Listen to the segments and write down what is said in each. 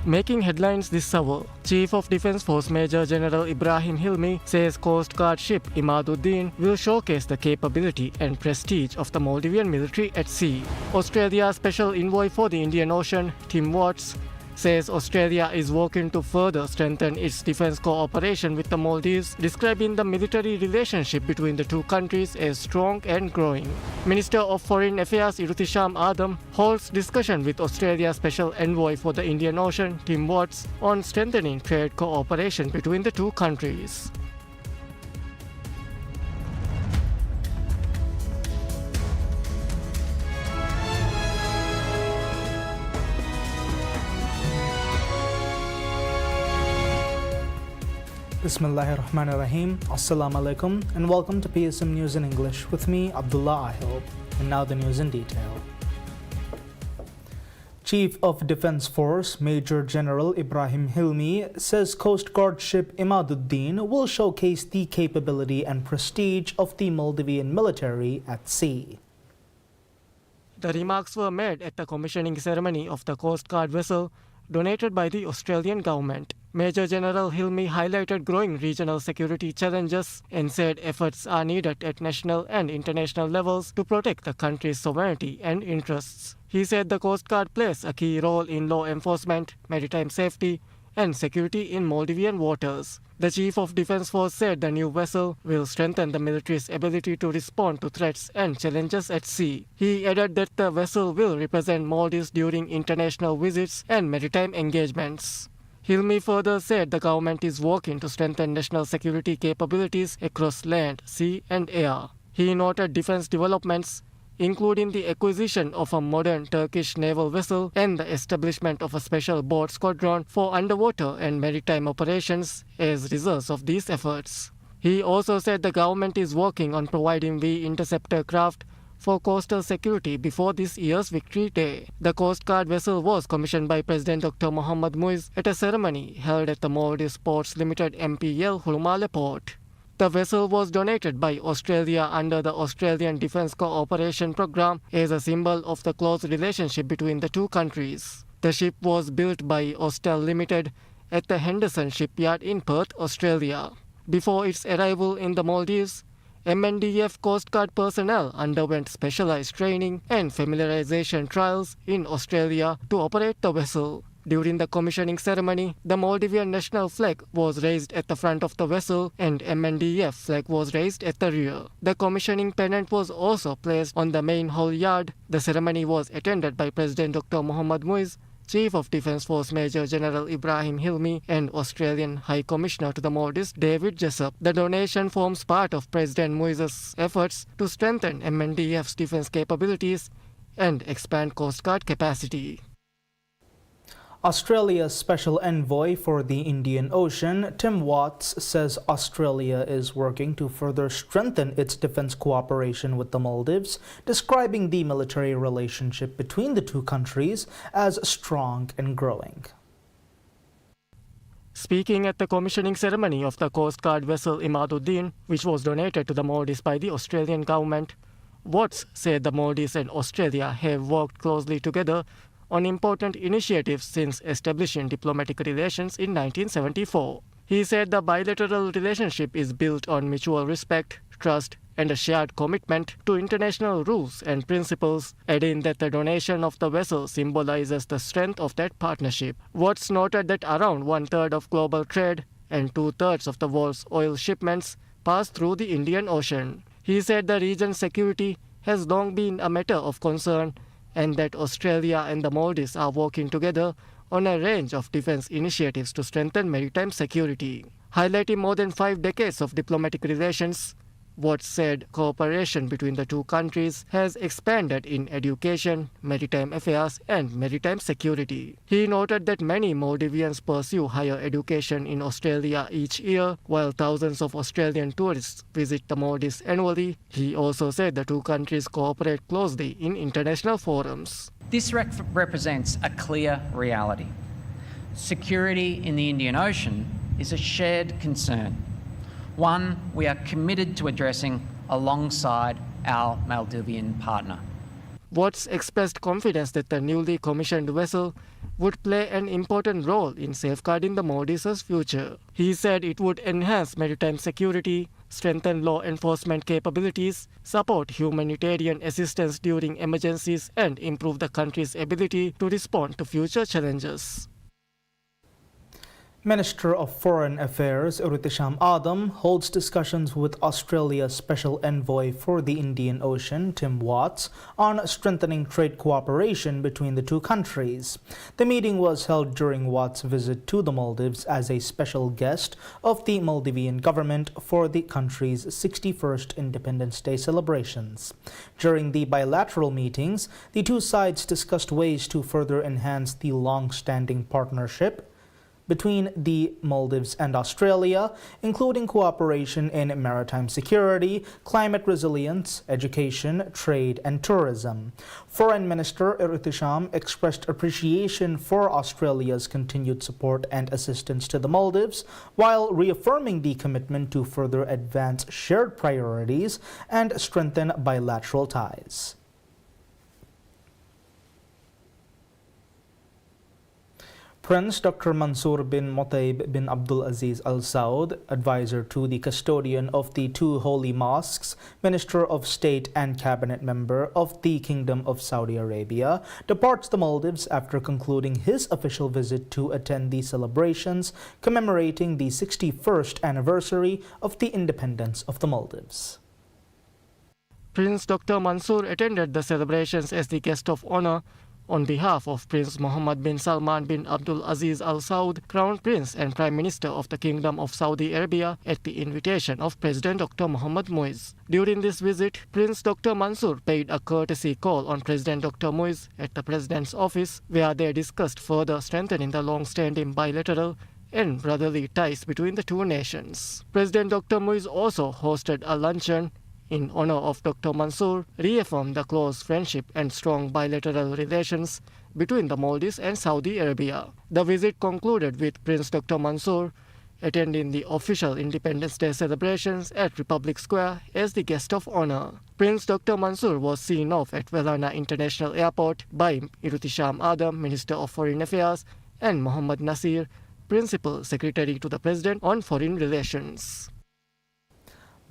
Making headlines this hour, Chief of Defence Force Major General Ibrahim Hilmi says Coast Guard ship Imaduddin will showcase the capability and prestige of the Maldivian military at sea. Australia's Special Envoy for the Indian Ocean, Tim Watts, says Australia is working to further strengthen its defence cooperation with the Maldives, describing the military relationship between the two countries as strong and growing. Minister of Foreign Affairs Irutisham Adam holds discussion with Australia's Special Envoy for the Indian Ocean, Tim Watts, on strengthening trade cooperation between the two countries. Bismillahirrahmanirrahim. Assalamu alaikum and welcome to PSM News in English with me, Abdullah Ahil. And now the news in detail. Chief of Defence Force Major General Ibrahim Hilmi says Coast Guard ship Imaduddin will showcase the capability and prestige of the Maldivian military at sea. The remarks were made at the commissioning ceremony of the Coast Guard vessel donated by the Australian government. Major General Hilmi highlighted growing regional security challenges and said efforts are needed at national and international levels to protect the country's sovereignty and interests. He said the Coast Guard plays a key role in law enforcement, maritime safety, and security in Maldivian waters. The Chief of Defence Force said the new vessel will strengthen the military's ability to respond to threats and challenges at sea. He added that the vessel will represent Maldives during international visits and maritime engagements. Hilmi further said the government is working to strengthen national security capabilities across land, sea and air. He noted defence developments, including the acquisition of a modern Turkish naval vessel and the establishment of a special boat squadron for underwater and maritime operations as results of these efforts. He also said the government is working on providing V interceptor craft for coastal security before this year's Victory Day. The Coast Guard vessel was commissioned by President Dr. Mohamed Muiz at a ceremony held at the Maldives Ports Limited MPL Hurumale port. The vessel was donated by Australia under the Australian Defence Cooperation Programme as a symbol of the close relationship between the two countries. The ship was built by Austal Limited at the Henderson Shipyard in Perth, Australia. Before its arrival in the Maldives, MNDF Coast Guard personnel underwent specialized training and familiarization trials in Australia to operate the vessel. During the commissioning ceremony, the Maldivian national flag was raised at the front of the vessel and MNDF flag was raised at the rear. The commissioning pennant was also placed on the main halyard. The ceremony was attended by President Dr. Mohamed Muiz, Chief of Defence Force Major General Ibrahim Hilmi and Australian High Commissioner to the Maldives David Jessup. The donation forms part of President Muiz's efforts to strengthen MNDF's defence capabilities and expand Coast Guard capacity. Australia's Special Envoy for the Indian Ocean, Tim Watts, says Australia is working to further strengthen its defence cooperation with the Maldives, describing the military relationship between the two countries as strong and growing. Speaking at the commissioning ceremony of the Coast Guard vessel Imaduddin, which was donated to the Maldives by the Australian government, Watts said the Maldives and Australia have worked closely together on important initiatives since establishing diplomatic relations in 1974. He said the bilateral relationship is built on mutual respect, trust, and a shared commitment to international rules and principles, adding that the donation of the vessel symbolizes the strength of that partnership. Watts noted that around one-third of global trade and two-thirds of the world's oil shipments pass through the Indian Ocean. He said the region's security has long been a matter of concern and that Australia and the Maldives are working together on a range of defence initiatives to strengthen maritime security. Highlighting more than 5 decades of diplomatic relations, Watts said cooperation between the two countries has expanded in education, maritime affairs, and maritime security. He noted that many Maldivians pursue higher education in Australia each year, while thousands of Australian tourists visit the Maldives annually. He also said the two countries cooperate closely in international forums. This represents a clear reality. Security in the Indian Ocean is a shared concern, one we are committed to addressing alongside our Maldivian partner. Watts expressed confidence that the newly commissioned vessel would play an important role in safeguarding the Maldives' future. He said it would enhance maritime security, strengthen law enforcement capabilities, support humanitarian assistance during emergencies, and improve the country's ability to respond to future challenges. Minister of Foreign Affairs Irutisham Adam holds discussions with Australia's Special Envoy for the Indian Ocean, Tim Watts, on strengthening trade cooperation between the two countries. The meeting was held during Watts' visit to the Maldives as a special guest of the Maldivian government for the country's 61st Independence Day celebrations. During the bilateral meetings, the two sides discussed ways to further enhance the long-standing partnership between the Maldives and Australia, including cooperation in maritime security, climate resilience, education, trade, and tourism. Foreign Minister Irutisham expressed appreciation for Australia's continued support and assistance to the Maldives, while reaffirming the commitment to further advance shared priorities and strengthen bilateral ties. Prince Dr. Mansour bin Mutaib bin Abdul Aziz Al Saud, advisor to the custodian of the two holy mosques, Minister of State and cabinet member of the Kingdom of Saudi Arabia, departs the Maldives after concluding his official visit to attend the celebrations commemorating the 61st anniversary of the independence of the Maldives. Prince Dr. Mansour attended the celebrations as the guest of honor on behalf of Prince Mohammed bin Salman bin Abdul Aziz Al Saud, Crown Prince and Prime Minister of the Kingdom of Saudi Arabia, at the invitation of President Dr. Mohammed Muiz. During this visit, Prince Dr. Mansour paid a courtesy call on President Dr. Muiz at the President's office, where they discussed further strengthening the long-standing bilateral and brotherly ties between the two nations. President Dr. Muiz also hosted a luncheon in honor of Dr. Mansour, reaffirmed the close friendship and strong bilateral relations between the Maldives and Saudi Arabia. The visit concluded with Prince Dr. Mansour attending the official Independence Day celebrations at Republic Square as the guest of honor. Prince Dr. Mansour was seen off at Welana International Airport by Irutisham Adam, Minister of Foreign Affairs, and Mohammad Nasir, Principal Secretary to the President on Foreign Relations.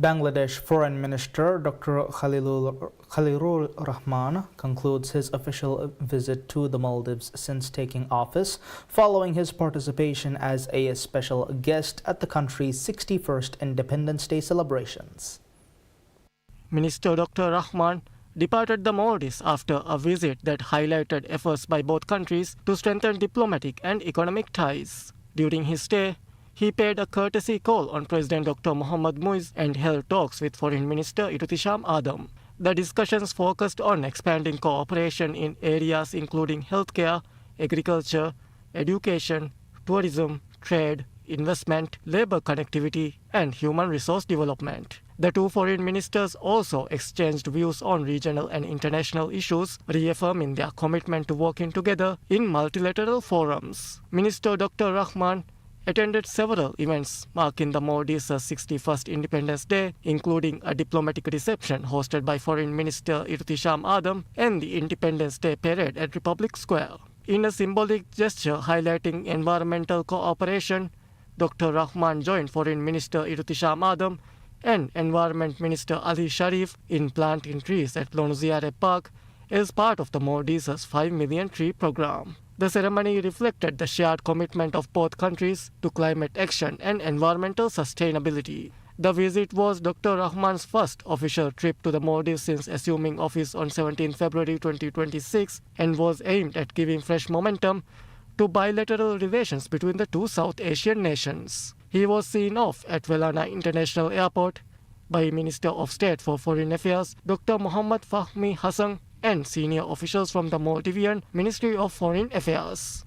Bangladesh Foreign Minister Dr. Khalilur Rahman concludes his official visit to the Maldives since taking office, following his participation as a special guest at the country's 61st Independence Day celebrations. Minister Dr. Rahman departed the Maldives after a visit that highlighted efforts by both countries to strengthen diplomatic and economic ties. During his stay, he paid a courtesy call on President Dr. Mohammed Muiz and held talks with Foreign Minister Irutisham Adam. The discussions focused on expanding cooperation in areas including healthcare, agriculture, education, tourism, trade, investment, labor connectivity, and human resource development. The two foreign ministers also exchanged views on regional and international issues, reaffirming their commitment to working together in multilateral forums. Minister Dr. Rahman attended several events marking the Maldives' 61st Independence Day, including a diplomatic reception hosted by Foreign Minister Irutisham Adam and the Independence Day parade at Republic Square. In a symbolic gesture highlighting environmental cooperation, Dr. Rahman joined Foreign Minister Irutisham Adam and Environment Minister Ali Sharif in planting trees at Lonuziare Park as part of the Maldives' 5 million tree program. The ceremony reflected the shared commitment of both countries to climate action and environmental sustainability. The visit was Dr. Rahman's first official trip to the Maldives since assuming office on 17 February 2026 and was aimed at giving fresh momentum to bilateral relations between the two South Asian nations. He was seen off at Welana International Airport by Minister of State for Foreign Affairs Dr. Muhammad Fahmi Hassan and senior officials from the Maldivian Ministry of Foreign Affairs.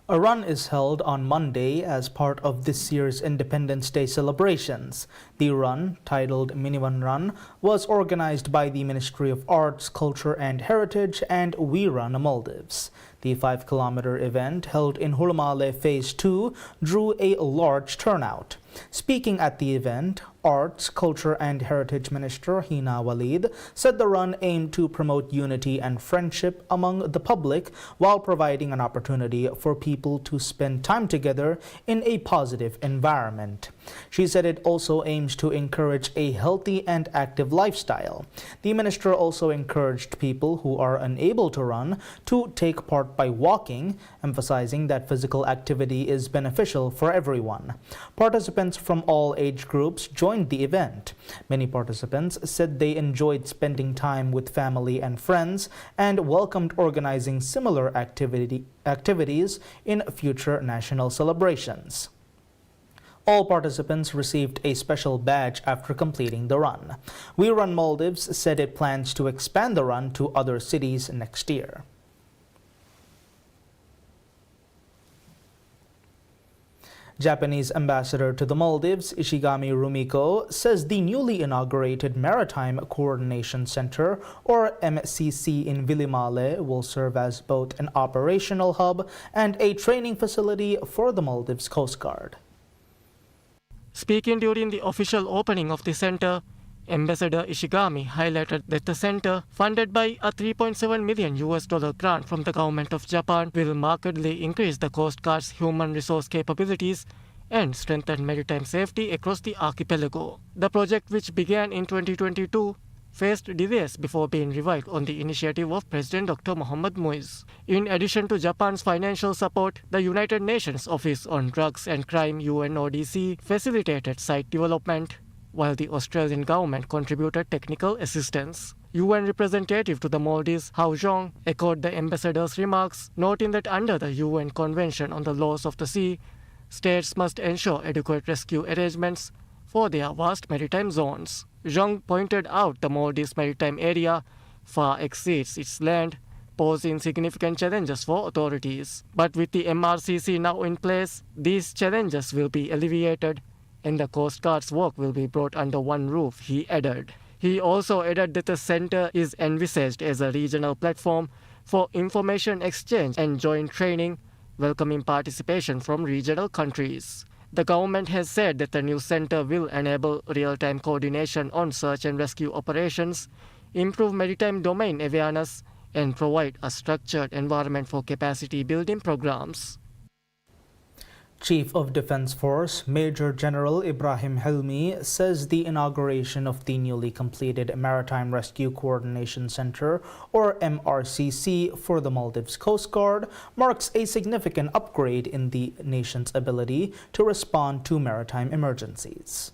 A run is held on Monday as part of this year's Independence Day celebrations. The run, titled Minivan Run, was organized by the Ministry of Arts, Culture and Heritage and We Run Maldives. The 5-kilometer event, held in Hulumale Phase 2, drew a large turnout. Speaking at the event, Arts, Culture and Heritage Minister Hina Walid said the run aimed to promote unity and friendship among the public while providing an opportunity for people to spend time together in a positive environment. She said it also aims to encourage a healthy and active lifestyle. The minister also encouraged people who are unable to run to take part by walking, emphasizing that physical activity is beneficial for everyone. Participants from all age groups joined the event. Many participants said they enjoyed spending time with family and friends and welcomed organizing similar activities in future national celebrations. All participants received a special badge after completing the run. We Run Maldives said it plans to expand the run to other cities next year. Japanese ambassador to the Maldives, Ishigami Rumiko, says the newly inaugurated Maritime Coordination Center, or MCC, in Vilimale will serve as both an operational hub and a training facility for the Maldives Coast Guard. Speaking during the official opening of the center, Ambassador Ishigami highlighted that the center, funded by a $3.7 million grant from the government of Japan, will markedly increase the Coast Guard's human resource capabilities and strengthen maritime safety across the archipelago. The project, which began in 2022, faced delays before being revived on the initiative of President Dr. Mohammad Muiz. In addition to Japan's financial support, the United Nations Office on Drugs and Crime (UNODC) facilitated site development, while the Australian government contributed technical assistance. UN representative to the Maldives, Hao Zhong, echoed the ambassador's remarks, noting that under the UN Convention on the Laws of the Sea, states must ensure adequate rescue arrangements for their vast maritime zones. Zhong pointed out the Maldives maritime area far exceeds its land, posing significant challenges for authorities. But with the MRCC now in place, these challenges will be alleviated and the Coast Guard's work will be brought under one roof, he added. He also added that the center is envisaged as a regional platform for information exchange and joint training, welcoming participation from regional countries. The government has said that the new center will enable real-time coordination on search and rescue operations, improve maritime domain awareness, and provide a structured environment for capacity building programs. Chief of Defense Force Major General Ibrahim Helmi says the inauguration of the newly completed Maritime Rescue Coordination Center, or MRCC, for the Maldives Coast Guard marks a significant upgrade in the nation's ability to respond to maritime emergencies.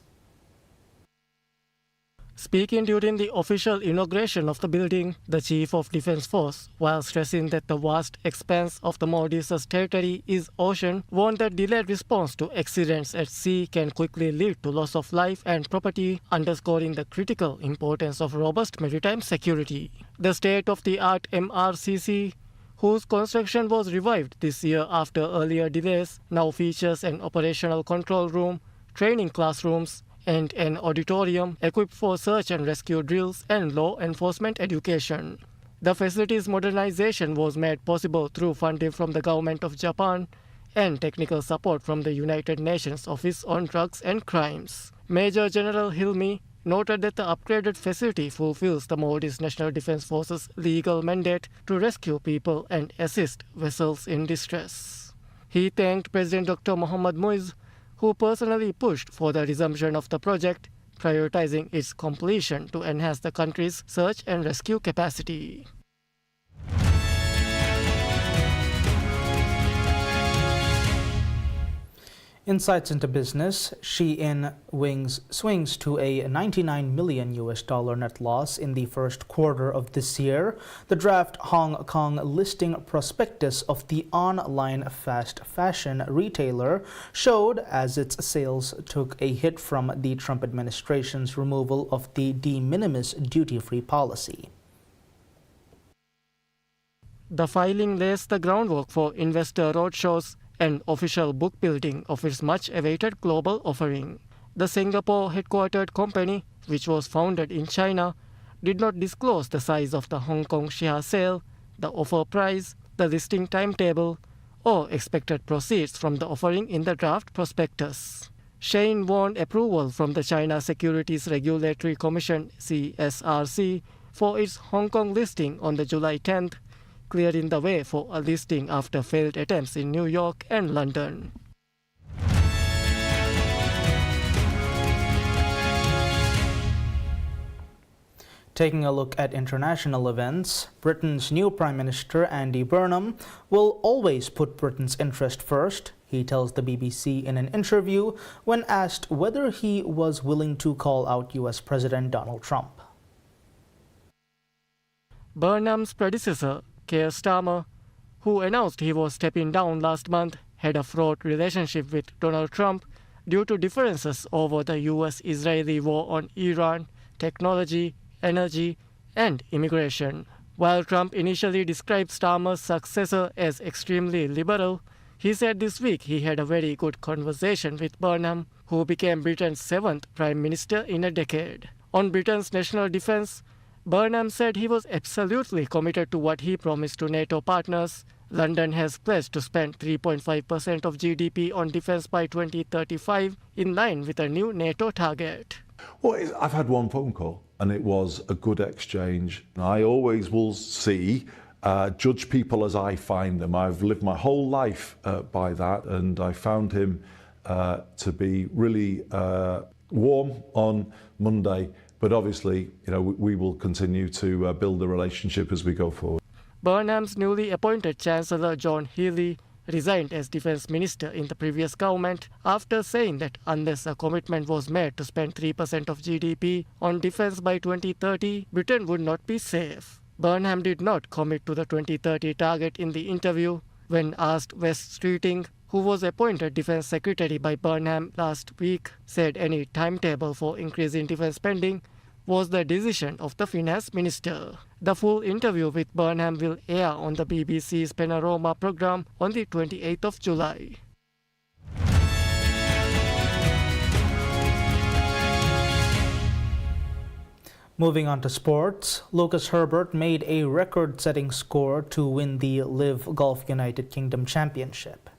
Speaking during the official inauguration of the building, the Chief of Defense Force, while stressing that the vast expanse of the Maldives' territory is ocean, warned that delayed response to accidents at sea can quickly lead to loss of life and property, underscoring the critical importance of robust maritime security. The state-of-the-art MRCC, whose construction was revived this year after earlier delays, now features an operational control room, training classrooms, and an auditorium equipped for search and rescue drills and law enforcement education. The facility's modernization was made possible through funding from the government of Japan and technical support from the United Nations Office on Drugs and Crimes. Major General Hilmi noted that the upgraded facility fulfills the Maldives National Defense Force's legal mandate to rescue people and assist vessels in distress. He thanked President Dr. Mohammad Muiz, who personally pushed for the resumption of the project, prioritizing its completion to enhance the country's search and rescue capacity. Insights into business, Shein swings to a $99 million net loss in the first quarter of this year. The draft Hong Kong listing prospectus of the online fast fashion retailer showed as its sales took a hit from the Trump administration's removal of the de minimis duty-free policy. The filing lays the groundwork for investor roadshows and official book building of its much-awaited global offering. The Singapore-headquartered company, which was founded in China, did not disclose the size of the Hong Kong share sale, the offer price, the listing timetable, or expected proceeds from the offering in the draft prospectus. Shein won approval from the China Securities Regulatory Commission (CSRC) for its Hong Kong listing on the July 10th, clearing the way for a listing after failed attempts in New York and London. Taking a look at international events, Britain's new Prime Minister Andy Burnham will always put Britain's interest first, he tells the BBC in an interview when asked whether he was willing to call out US President Donald Trump. Burnham's predecessor, Keir Starmer, who announced he was stepping down last month, had a fraught relationship with Donald Trump due to differences over the US-Israeli war on Iran, technology, energy, and immigration. While Trump initially described Starmer's successor as extremely liberal, he said this week he had a very good conversation with Burnham, who became Britain's 7th Prime Minister in a decade. On Britain's national defense, Burnham said he was absolutely committed to what he promised to NATO partners. London has pledged to spend 3.5% of GDP on defense by 2035, in line with a new NATO target. Well, I've had one phone call, and it was a good exchange. I always will judge people as I find them. I've lived my whole life by that, and I found him to be really warm on Monday. But obviously, we will continue to build a relationship as we go forward. Burnham's newly appointed Chancellor John Healey resigned as Defence Minister in the previous government after saying that unless a commitment was made to spend 3% of GDP on defence by 2030, Britain would not be safe. Burnham did not commit to the 2030 target in the interview. When asked, Wes Streeting, who was appointed Defence Secretary by Burnham last week, said any timetable for increasing defence spending was the decision of the Finance Minister. The full interview with Burnham will air on the BBC's Panorama programme on the 28th of July. Moving on to sports, Lucas Herbert made a record-setting score to win the LIV Golf United Kingdom Championship.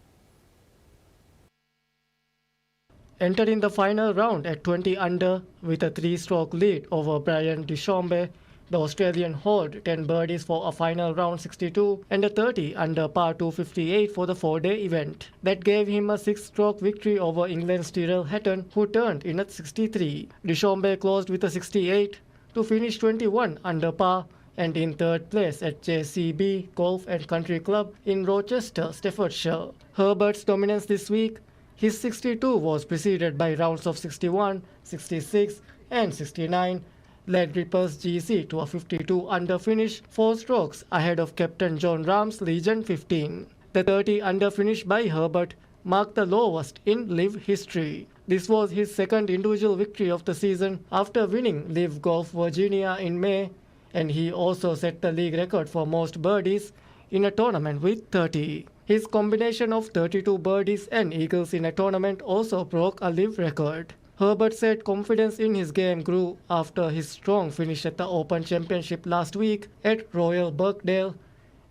Entering the final round at 20 under with a 3-stroke lead over Brian DeChambeau, the Australian hauled 10 birdies for a final round 62 and a 30 under par 258 for the 4-day event. That gave him a 6-stroke victory over England's Tyrrell Hatton, who turned in at 63. DeChambeau closed with a 68 to finish 21 under par and in third place at JCB Golf and Country Club in Rochester, Staffordshire. Herbert's dominance this week, his 62 was preceded by rounds of 61, 66 and 69, led Rippers GC to a 52 under finish, 4 strokes ahead of Captain John Rahm's Legion 15. The 30 under finish by Herbert marked the lowest in LIV history. This was his second individual victory of the season after winning LIV Golf Virginia in May, and he also set the league record for most birdies in a tournament with 30. His combination of 32 birdies and eagles in a tournament also broke a LIV record. Herbert said confidence in his game grew after his strong finish at the Open Championship last week at Royal Birkdale,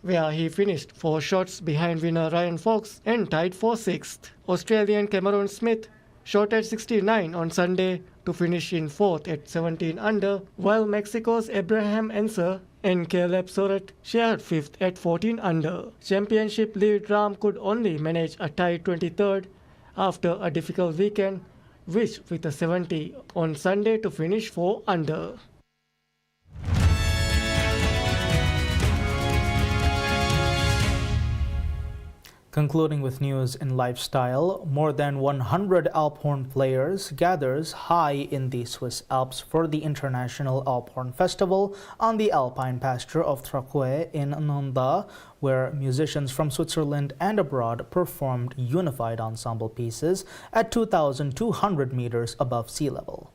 where he finished 4 shots behind winner Ryan Fox and tied for 6th. Australian Cameron Smith shot at 69 on Sunday to finish in 4th at 17 under, while Mexico's Abraham Ancer and Caleb Soret shared 5th at 14 under. Championship lead Rahm could only manage a tied 23rd after a difficult weekend, which with a 70 on Sunday to finish 4 under. Concluding with news in lifestyle, more than 100 Alphorn players gathers high in the Swiss Alps for the International Alphorn Festival on the alpine pasture of Traquair in Nanda, where musicians from Switzerland and abroad performed unified ensemble pieces at 2,200 meters above sea level.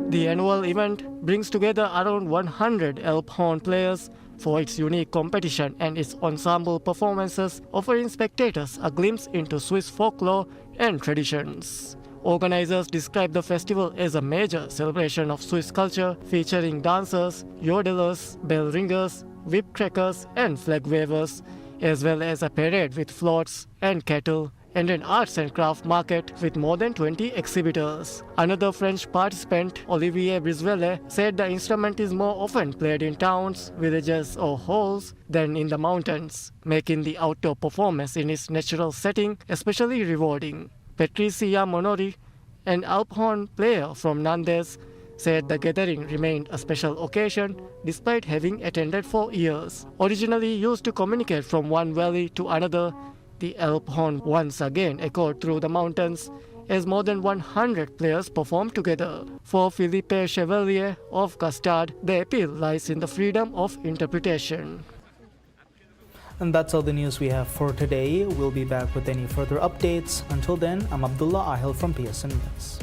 The annual event brings together around 100 Alphorn players for its unique competition and its ensemble performances, offering spectators a glimpse into Swiss folklore and traditions. Organizers describe the festival as a major celebration of Swiss culture, featuring dancers, yodelers, bell ringers, whip crackers, and flag wavers, as well as a parade with floats and cattle, and an arts and craft market with more than 20 exhibitors. Another French participant, Olivier Briswelle, said the instrument is more often played in towns, villages or halls than in the mountains, making the outdoor performance in its natural setting especially rewarding. Patricia Monori, an alp horn player from Nandes, said the gathering remained a special occasion despite having attended for years. Originally used to communicate from one valley to another, the alp horn once again echoed through the mountains as more than 100 players performed together. For Philippe Chevalier of Custard, the appeal lies in the freedom of interpretation. And that's all the news we have for today. We'll be back with any further updates. Until then, I'm Abdullah Ahil from PSN News.